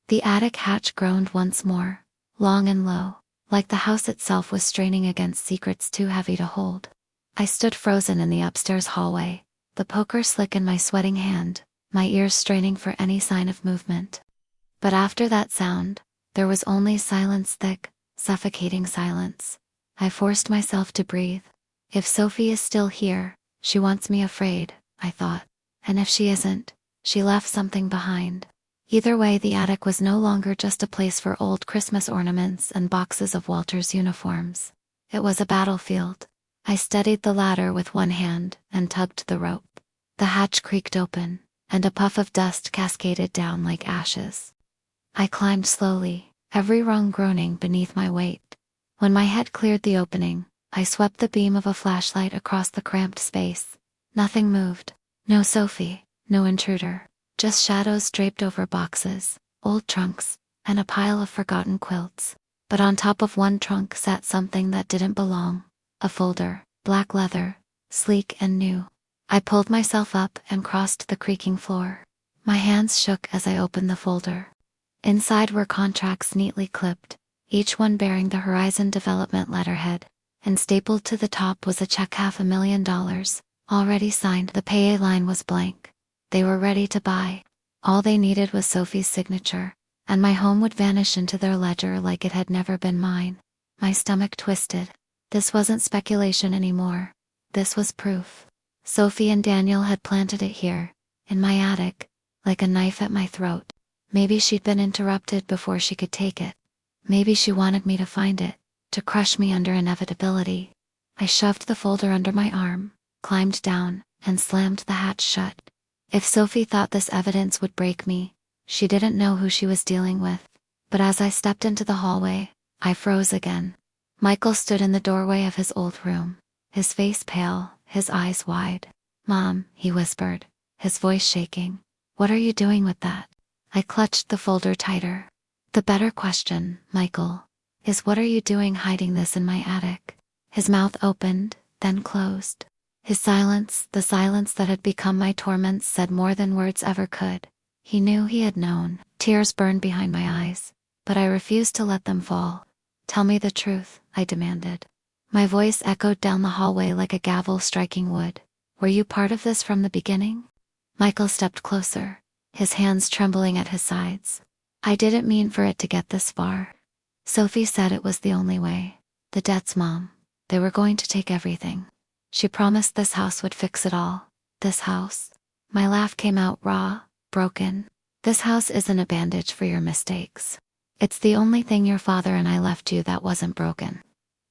The attic hatch groaned once more, long and low, like the house itself was straining against secrets too heavy to hold. I stood frozen in the upstairs hallway, the poker slick in my sweating hand, my ears straining for any sign of movement. But after that sound, there was only silence, thick, suffocating silence. I forced myself to breathe. If Sophie is still here, she wants me afraid, I thought. And if she isn't, she left something behind. Either way, the attic was no longer just a place for old Christmas ornaments and boxes of Walter's uniforms. It was a battlefield. I steadied the ladder with one hand and tugged the rope. The hatch creaked open, and a puff of dust cascaded down like ashes. I climbed slowly, every rung groaning beneath my weight. When my head cleared the opening, I swept the beam of a flashlight across the cramped space. Nothing moved. No Sophie, no intruder. Just shadows draped over boxes, old trunks, and a pile of forgotten quilts. But on top of one trunk sat something that didn't belong. A folder, black leather, sleek and new. I pulled myself up and crossed the creaking floor. My hands shook as I opened the folder. Inside were contracts neatly clipped, each one bearing the Horizon Development letterhead, and stapled to the top was a check, $500,000, already signed. The payee line was blank. They were ready to buy. All they needed was Sophie's signature, and my home would vanish into their ledger like it had never been mine. My stomach twisted. This wasn't speculation anymore. This was proof. Sophie and Daniel had planted it here, in my attic, like a knife at my throat. Maybe she'd been interrupted before she could take it. Maybe she wanted me to find it, to crush me under inevitability. I shoved the folder under my arm, climbed down, and slammed the hatch shut. If Sophie thought this evidence would break me, she didn't know who she was dealing with. But as I stepped into the hallway, I froze again. Michael stood in the doorway of his old room, his face pale, his eyes wide. "Mom," he whispered, his voice shaking. "What are you doing with that?" I clutched the folder tighter. "The better question, Michael, is what are you doing hiding this in my attic?" His mouth opened, then closed. His silence, the silence that had become my torments, said more than words ever could. He knew he had known. Tears burned behind my eyes, but I refused to let them fall. "Tell me the truth," I demanded. My voice echoed down the hallway like a gavel striking wood. "Were you part of this from the beginning?" Michael stepped closer, his hands trembling at his sides. "I didn't mean for it to get this far. Sophie said it was the only way. The debts, Mom. They were going to take everything. She promised this house would fix it all. This house." My laugh came out raw, broken. "This house isn't a bandage for your mistakes. It's the only thing your father and I left you that wasn't broken."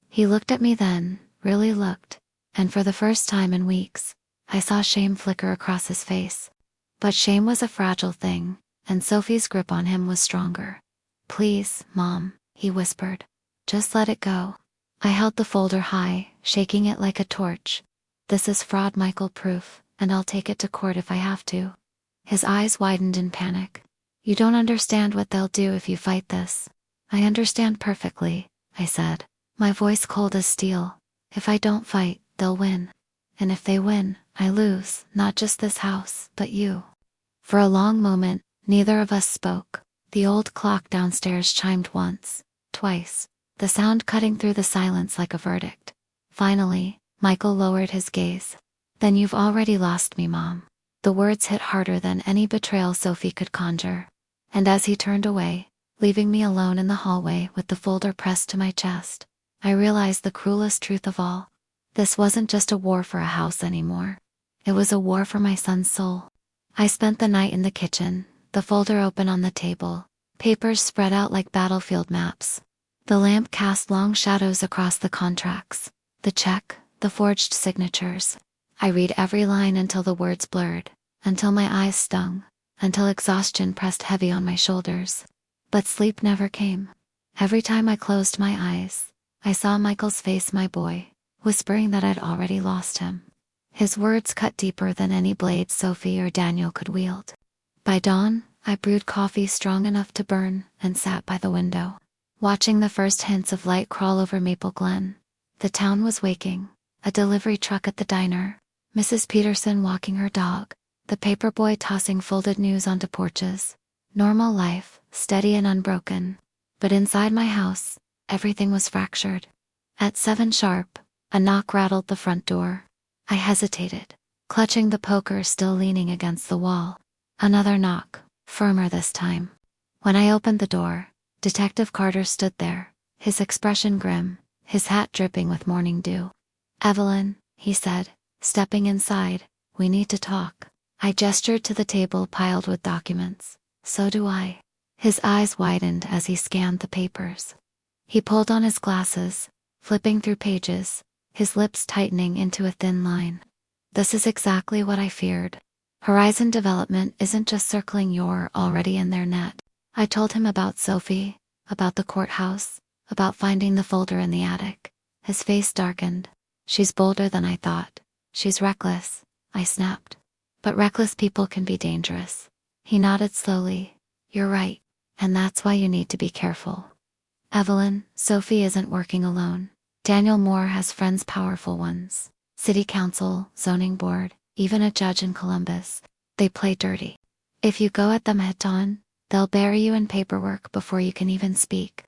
He looked at me then, really looked, and for the first time in weeks, I saw shame flicker across his face. But shame was a fragile thing, and Sophie's grip on him was stronger. "Please, Mom," he whispered. "Just let it go." I held the folder high, shaking it like a torch. "This is fraud, Michael proof, and I'll take it to court if I have to." His eyes widened in panic. "You don't understand what they'll do if you fight this." "I understand perfectly," I said, my voice cold as steel. "If I don't fight, they'll win. And if they win, I lose, not just this house, but you." For a long moment, neither of us spoke. The old clock downstairs chimed once, twice, the sound cutting through the silence like a verdict. Finally, Michael lowered his gaze. "Then you've already lost me, Mom." The words hit harder than any betrayal Sophie could conjure. And as he turned away, leaving me alone in the hallway with the folder pressed to my chest, I realized the cruelest truth of all. This wasn't just a war for a house anymore. It was a war for my son's soul. I spent the night in the kitchen, the folder open on the table, papers spread out like battlefield maps. The lamp cast long shadows across the contracts, the check, the forged signatures. I read every line until the words blurred, until my eyes stung, until exhaustion pressed heavy on my shoulders. But sleep never came. Every time I closed my eyes, I saw Michael's face, my boy, whispering that I'd already lost him. His words cut deeper than any blade Sophie or Daniel could wield. By dawn, I brewed coffee strong enough to burn and sat by the window, watching the first hints of light crawl over Maple Glen. The town was waking, a delivery truck at the diner, Mrs. Peterson walking her dog, the paperboy tossing folded news onto porches. Normal life, steady and unbroken. But inside my house, everything was fractured. At 7 sharp, a knock rattled the front door. I hesitated, clutching the poker still leaning against the wall. Another knock, firmer this time. When I opened the door, Detective Carter stood there, his expression grim, his hat dripping with morning dew. "Evelyn," he said, stepping inside, "we need to talk." I gestured to the table piled with documents. "So do I." His eyes widened as he scanned the papers. He pulled on his glasses, flipping through pages, his lips tightening into a thin line. "This is exactly what I feared. Horizon Development isn't just circling you're already in their net." I told him about Sophie, about the courthouse, about finding the folder in the attic. His face darkened. "She's bolder than I thought. She's reckless," I snapped. "But reckless people can be dangerous." He nodded slowly. "You're right, and that's why you need to be careful. Evelyn, Sophie isn't working alone. Daniel Moore has friends, powerful ones. City council, zoning board, even a judge in Columbus. They play dirty. If you go at them head on, they'll bury you in paperwork before you can even speak."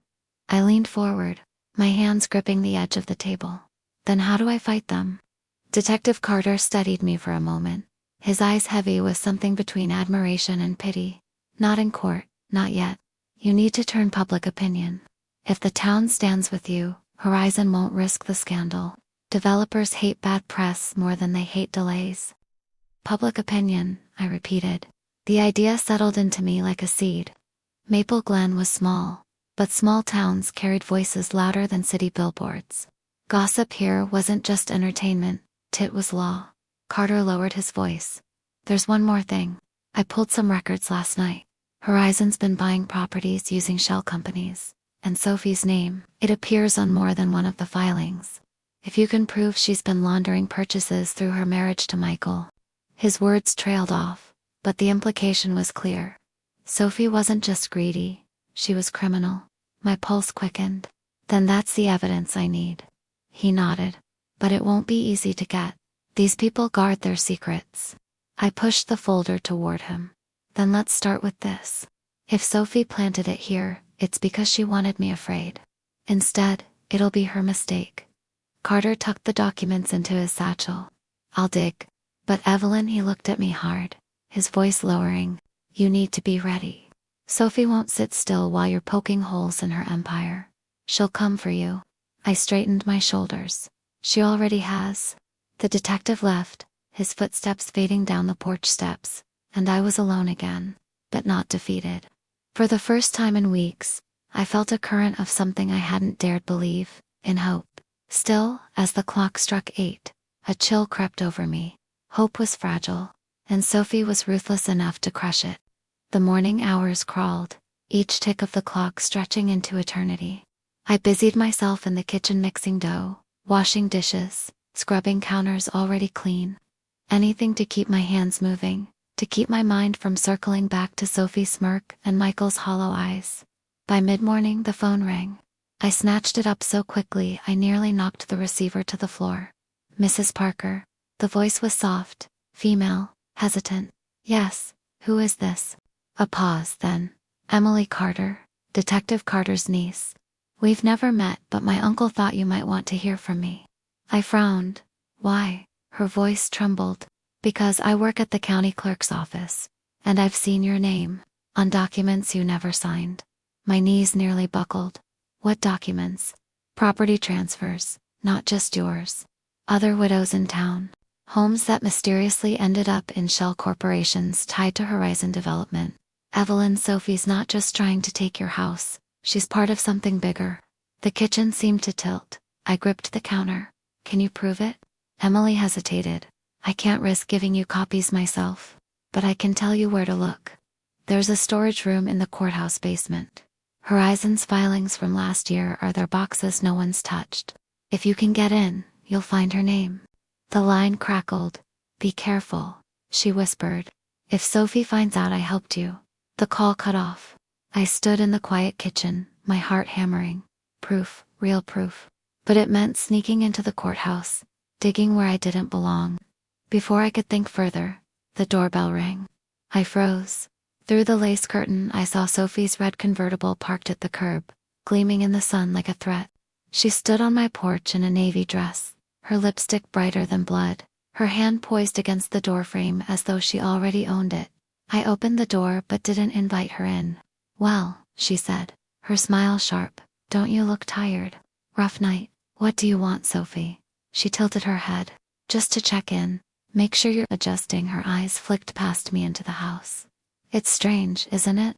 I leaned forward, my hands gripping the edge of the table. "Then how do I fight them?" Detective Carter studied me for a moment, his eyes heavy with something between admiration and pity. "Not in court, not yet. You need to turn public opinion. If the town stands with you, Horizon won't risk the scandal. Developers hate bad press more than they hate delays." "Public opinion," I repeated. The idea settled into me like a seed. Maple Glen was small, but small towns carried voices louder than city billboards. Gossip here wasn't just entertainment, it was law. Carter lowered his voice. "There's one more thing. I pulled some records last night. Horizon's been buying properties using shell companies, and Sophie's name, it appears on more than one of the filings. If you can prove she's been laundering purchases through her marriage to Michael." His words trailed off, but the implication was clear. Sophie wasn't just greedy, she was criminal. My pulse quickened. "Then that's the evidence I need." He nodded. "But it won't be easy to get. These people guard their secrets." I pushed the folder toward him. "Then let's start with this. If Sophie planted it here, it's because she wanted me afraid. Instead, it'll be her mistake." Carter tucked the documents into his satchel. "I'll dig." "But Evelyn," he looked at me hard, his voice lowering, "you need to be ready. Sophie won't sit still while you're poking holes in her empire. She'll come for you." I straightened my shoulders. "She already has." The detective left, his footsteps fading down the porch steps, and I was alone again, but not defeated. For the first time in weeks, I felt a current of something I hadn't dared believe, in hope. Still, as the clock struck 8, a chill crept over me. Hope was fragile, and Sophie was ruthless enough to crush it. The morning hours crawled, each tick of the clock stretching into eternity. I busied myself in the kitchen mixing dough, washing dishes, scrubbing counters already clean. Anything to keep my hands moving, to keep my mind from circling back to Sophie's smirk and Michael's hollow eyes. By mid-morning the phone rang. I snatched it up so quickly I nearly knocked the receiver to the floor. "Mrs. Parker." The voice was soft, female, hesitant. "Yes, who is this?" A pause, then, Emily Carter, Detective Carter's niece. We've never met, but my uncle thought you might want to hear from me. I frowned. Why? Her voice trembled. Because I work at the county clerk's office, and I've seen your name on documents you never signed. My knees nearly buckled. What documents? Property transfers, not just yours. Other widows in town. Homes that mysteriously ended up in shell corporations tied to Horizon Development. Evelyn, Sophie's not just trying to take your house, she's part of something bigger. The kitchen seemed to tilt. I gripped the counter. Can you prove it? Emily hesitated. I can't risk giving you copies myself, but I can tell you where to look. There's a storage room in the courthouse basement. Horizon's filings from last year are their boxes no one's touched. If you can get in, you'll find her name. The line crackled. Be careful, she whispered. If Sophie finds out I helped you. The call cut off. I stood in the quiet kitchen, my heart hammering. Proof, real proof. But it meant sneaking into the courthouse, digging where I didn't belong. Before I could think further, the doorbell rang. I froze. Through the lace curtain I saw Sophie's red convertible parked at the curb, gleaming in the sun like a threat. She stood on my porch in a navy dress, her lipstick brighter than blood, her hand poised against the doorframe as though she already owned it. I opened the door but didn't invite her in. Well, she said, her smile sharp, don't you look tired? Rough night. What do you want, Sophie? She tilted her head. Just to check in. Make sure you're adjusting. Her eyes flicked past me into the house. It's strange, isn't it?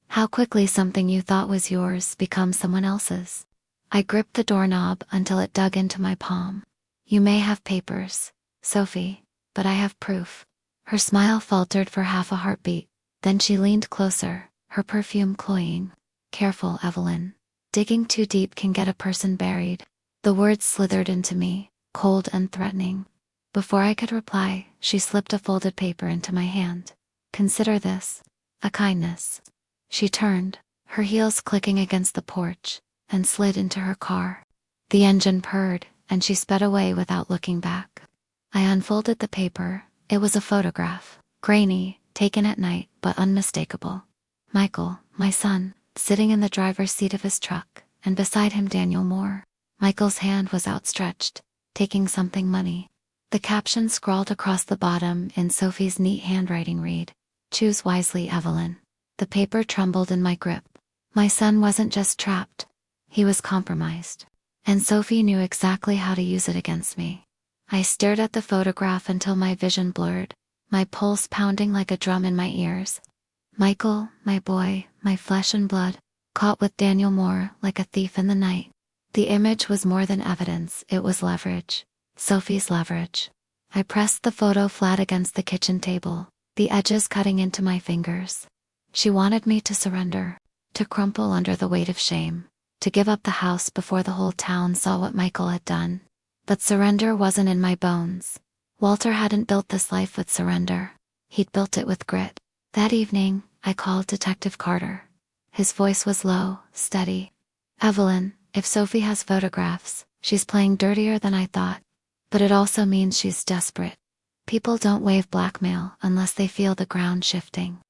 How quickly something you thought was yours becomes someone else's. I gripped the doorknob until it dug into my palm. You may have papers, Sophie, but I have proof. Her smile faltered for half a heartbeat. Then she leaned closer, her perfume cloying. Careful, Evelyn. Digging too deep can get a person buried. The words slithered into me, cold and threatening. Before I could reply, she slipped a folded paper into my hand. Consider this a kindness. She turned, her heels clicking against the porch, and slid into her car. The engine purred, and she sped away without looking back. I unfolded the paper. It was a photograph, grainy, taken at night, but unmistakable. Michael, my son, sitting in the driver's seat of his truck, and beside him Daniel Moore. Michael's hand was outstretched, taking something money. The caption scrawled across the bottom in Sophie's neat handwriting read, "Choose wisely, Evelyn." The paper trembled in my grip. My son wasn't just trapped, he was compromised. And Sophie knew exactly how to use it against me. I stared at the photograph until my vision blurred, my pulse pounding like a drum in my ears. Michael, my boy, my flesh and blood, caught with Daniel Moore like a thief in the night. The image was more than evidence, it was leverage. Sophie's leverage. I pressed the photo flat against the kitchen table, the edges cutting into my fingers. She wanted me to surrender, to crumple under the weight of shame, to give up the house before the whole town saw what Michael had done. But surrender wasn't in my bones. Walter hadn't built this life with surrender. He'd built it with grit. That evening, I called Detective Carter. His voice was low, steady. Evelyn, if Sophie has photographs, she's playing dirtier than I thought. But it also means she's desperate. People don't waive blackmail unless they feel the ground shifting.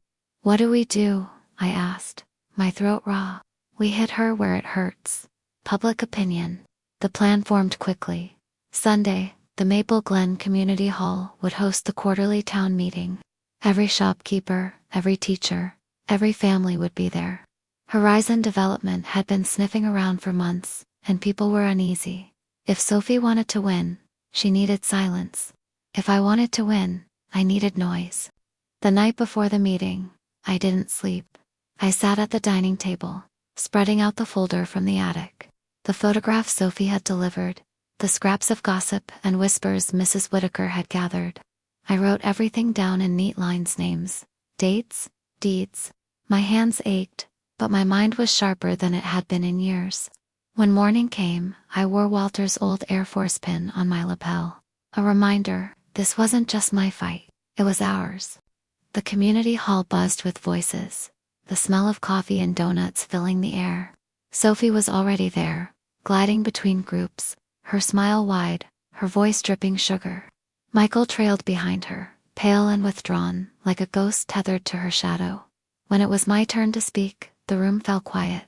What do we do? I asked, my throat raw. We hit her where it hurts. Public opinion. The plan formed quickly. Sunday, the Maple Glen Community Hall would host the quarterly town meeting. Every shopkeeper, every teacher, every family would be there. Horizon Development had been sniffing around for months, and people were uneasy. If Sophie wanted to win, she needed silence. If I wanted to win, I needed noise. The night before the meeting, I didn't sleep. I sat at the dining table, spreading out the folder from the attic. The photograph Sophie had delivered, the scraps of gossip and whispers Mrs. Whitaker had gathered. I wrote everything down in neat lines, names, dates, deeds. My hands ached, but my mind was sharper than it had been in years. When morning came, I wore Walter's old Air Force pin on my lapel. A reminder, this wasn't just my fight, it was ours. The community hall buzzed with voices, the smell of coffee and donuts filling the air. Sophie was already there, gliding between groups, her smile wide, her voice dripping sugar. Michael trailed behind her, pale and withdrawn, like a ghost tethered to her shadow. When it was my turn to speak, the room fell quiet.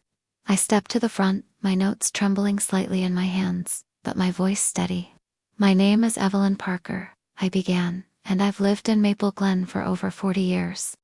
I stepped to the front, my notes trembling slightly in my hands, but my voice steady. "My name is Evelyn Parker," I began, "and I've lived in Maple Glen for over 40 years.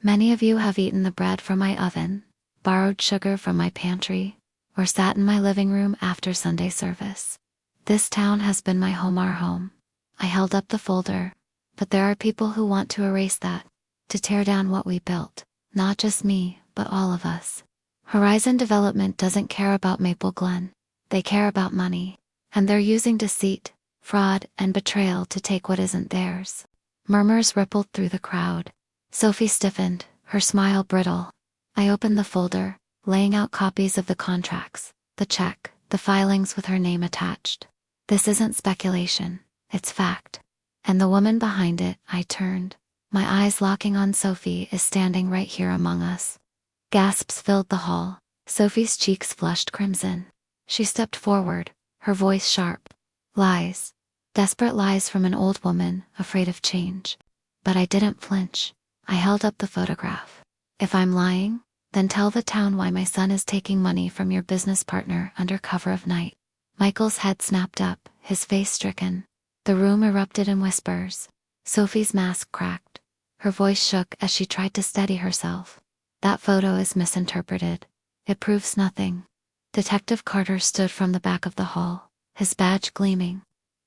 Many of you have eaten the bread from my oven, borrowed sugar from my pantry, or sat in my living room after Sunday service. This town has been my home, our home." I held up the folder. "But there are people who want to erase that, to tear down what we built, not just me, but all of us. Horizon Development doesn't care about Maple Glen. They care about money, and they're using deceit, fraud, and betrayal to take what isn't theirs." Murmurs rippled through the crowd. Sophie stiffened, her smile brittle. I opened the folder, laying out copies of the contracts, the check, the filings with her name attached. "This isn't speculation, it's fact." And the woman behind it, I turned. My eyes locking on Sophie, is standing right here among us. Gasps filled the hall. Sophie's cheeks flushed crimson. She stepped forward, her voice sharp. "Lies. Desperate lies from an old woman, afraid of change." But I didn't flinch. I held up the photograph. "If I'm lying, then tell the town why my son is taking money from your business partner under cover of night." Michael's head snapped up, his face stricken. The room erupted in whispers. Sophie's mask cracked. Her voice shook as she tried to steady herself. "That photo is misinterpreted. It proves nothing." Detective Carter stood from the back of the hall, his badge gleaming.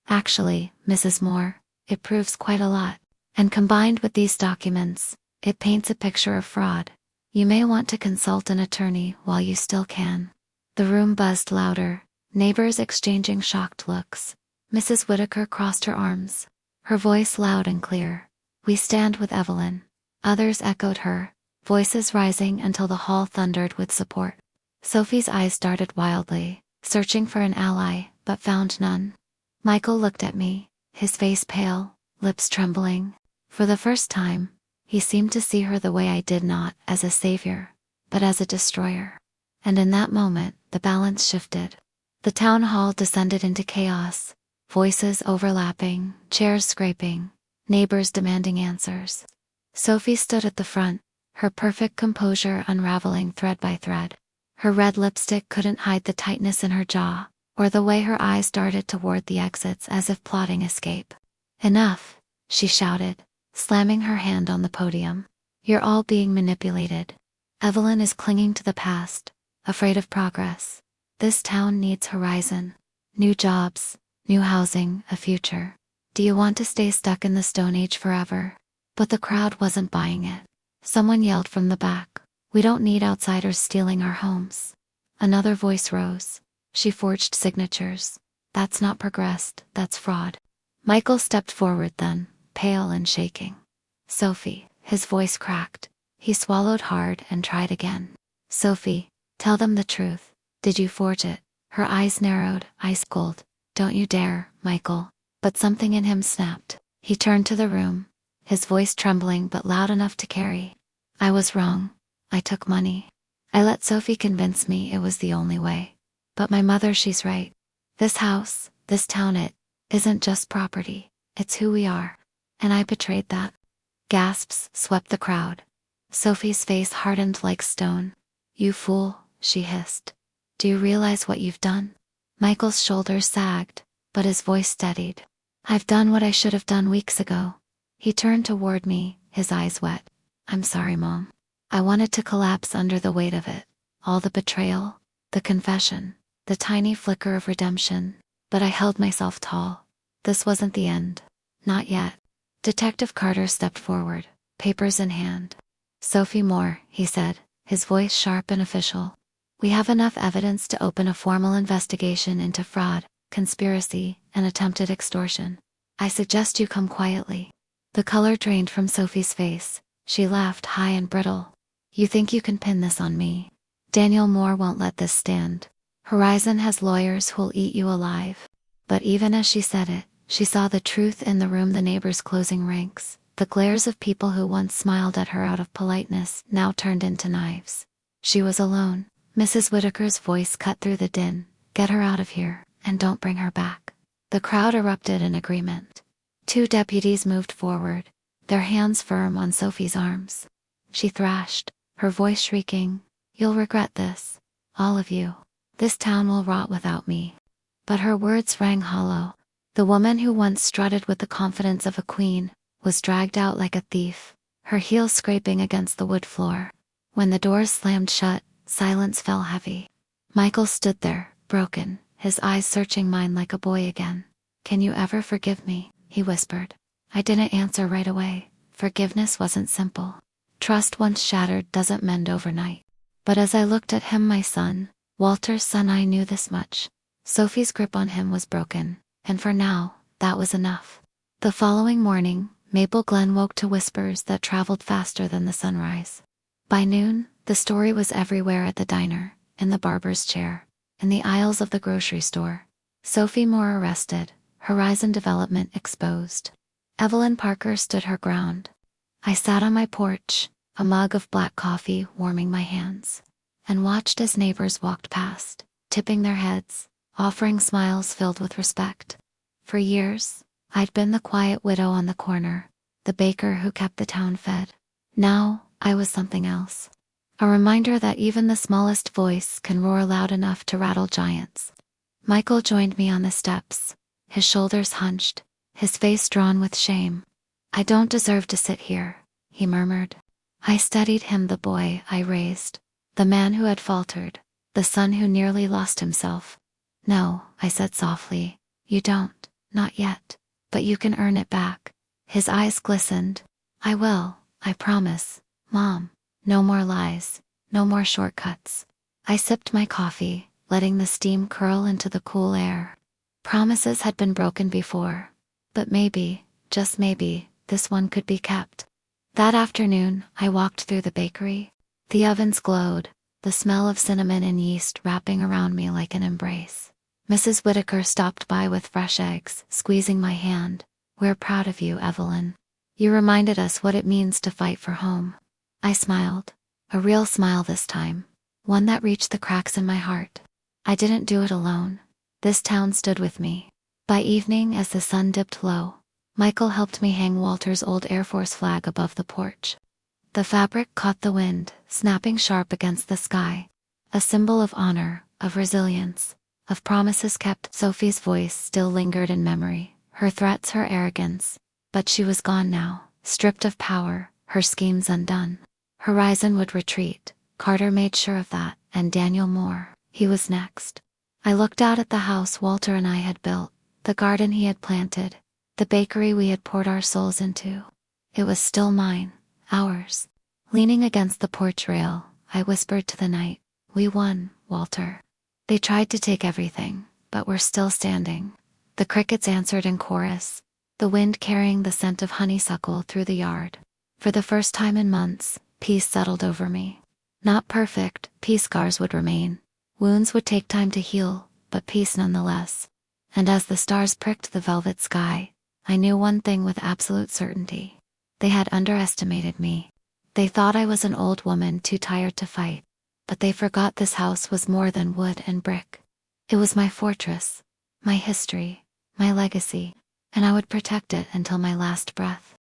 "Actually, Mrs. Moore, it proves quite a lot. And combined with these documents, it paints a picture of fraud. You may want to consult an attorney while you still can." The room buzzed louder, neighbors exchanging shocked looks. Mrs. Whitaker crossed her arms, her voice loud and clear. "We stand with Evelyn." Others echoed her, voices rising until the hall thundered with support. Sophie's eyes darted wildly, searching for an ally, but found none. Michael looked at me, his face pale, lips trembling. For the first time, he seemed to see her the way I did, not as a savior, but as a destroyer. And in that moment, the balance shifted. The town hall descended into chaos. Voices overlapping, chairs scraping, neighbors demanding answers. Sophie stood at the front, her perfect composure unraveling thread by thread. Her red lipstick couldn't hide the tightness in her jaw, or the way her eyes darted toward the exits as if plotting escape. "Enough," she shouted, slamming her hand on the podium. "You're all being manipulated. Evelyn is clinging to the past, afraid of progress. This town needs horizon. New jobs, new housing, a future. Do you want to stay stuck in the Stone Age forever?" But the crowd wasn't buying it. Someone yelled from the back, "We don't need outsiders stealing our homes." Another voice rose. "She forged signatures. That's not progressed, that's fraud." Michael stepped forward then, pale and shaking. "Sophie," his voice cracked. He swallowed hard and tried again. "Sophie, tell them the truth. Did you forge it?" Her eyes narrowed, ice cold. "Don't you dare, Michael." But something in him snapped. He turned to the room, his voice trembling but loud enough to carry. "I was wrong. I took money. I let Sophie convince me it was the only way. But my mother, she's right. This house, this town, it isn't just property. It's who we are. And I betrayed that." Gasps swept the crowd. Sophie's face hardened like stone. "You fool," she hissed. "Do you realize what you've done?" Michael's shoulders sagged, but his voice steadied. "I've done what I should have done weeks ago." He turned toward me, his eyes wet. "I'm sorry, Mom. I wanted to collapse under the weight of it. All the betrayal, the confession, the tiny flicker of redemption. But I held myself tall. This wasn't the end. Not yet." Detective Carter stepped forward, papers in hand. "Sophie Moore," he said, his voice sharp and official. "We have enough evidence to open a formal investigation into fraud, conspiracy, and attempted extortion. I suggest you come quietly." The color drained from Sophie's face. She laughed high and brittle. "You think you can pin this on me? Daniel Moore won't let this stand. Horizon has lawyers who'll eat you alive." But even as she said it, she saw the truth in the room, the neighbors' closing ranks. The glares of people who once smiled at her out of politeness now turned into knives. She was alone. Mrs. Whitaker's voice cut through the din. "Get her out of here, and don't bring her back." The crowd erupted in agreement. Two deputies moved forward, their hands firm on Sophie's arms. She thrashed, her voice shrieking, You'll regret this. All of you. This town will rot without me. But her words rang hollow. The woman who once strutted with the confidence of a queen was dragged out like a thief, her heels scraping against the wood floor. When the doors slammed shut, silence fell heavy. Michael stood there, broken, his eyes searching mine like a boy again. "Can you ever forgive me?" he whispered. I didn't answer right away. Forgiveness wasn't simple. Trust once shattered doesn't mend overnight. But as I looked at him, my son, Walter's son, I knew this much. Sophie's grip on him was broken, and for now, that was enough. The following morning, Maple Glen woke to whispers that traveled faster than the sunrise. By noon, the story was everywhere: at the diner, in the barber's chair, in the aisles of the grocery store. Sophie Moore arrested, Horizon Development exposed. Evelyn Parker stood her ground. I sat on my porch, a mug of black coffee warming my hands, and watched as neighbors walked past, tipping their heads, offering smiles filled with respect. For years, I'd been the quiet widow on the corner, the baker who kept the town fed. Now, I was something else. A reminder that even the smallest voice can roar loud enough to rattle giants. Michael joined me on the steps, his shoulders hunched, his face drawn with shame. "I don't deserve to sit here," he murmured. I studied him, the boy I raised, the man who had faltered, the son who nearly lost himself. "No," I said softly, "you don't, not yet. But you can earn it back." His eyes glistened. "I will, I promise, Mom. No more lies, no more shortcuts." I sipped my coffee, letting the steam curl into the cool air. Promises had been broken before, but maybe, just maybe, this one could be kept. That afternoon, I walked through the bakery. The ovens glowed, the smell of cinnamon and yeast wrapping around me like an embrace. Mrs. Whitaker stopped by with fresh eggs, squeezing my hand. "We're proud of you, Evelyn. You reminded us what it means to fight for home." I smiled. A real smile this time. One that reached the cracks in my heart. I didn't do it alone. This town stood with me. By evening, as the sun dipped low, Michael helped me hang Walter's old Air Force flag above the porch. The fabric caught the wind, snapping sharp against the sky. A symbol of honor, of resilience, of promises kept. Sophie's voice still lingered in memory, her threats, her arrogance. But she was gone now, stripped of power, her schemes undone. Horizon would retreat. Carter made sure of that, and Daniel Moore, he was next. I looked out at the house Walter and I had built, the garden he had planted, the bakery we had poured our souls into. It was still mine, ours. Leaning against the porch rail, I whispered to the night, "We won, Walter. They tried to take everything, but we're still standing." The crickets answered in chorus, the wind carrying the scent of honeysuckle through the yard. For the first time in months, peace settled over me. Not perfect, peace scars would remain. Wounds would take time to heal, but peace nonetheless. And as the stars pricked the velvet sky, I knew one thing with absolute certainty. They had underestimated me. They thought I was an old woman too tired to fight. But they forgot this house was more than wood and brick. It was my fortress, my history, my legacy, and I would protect it until my last breath.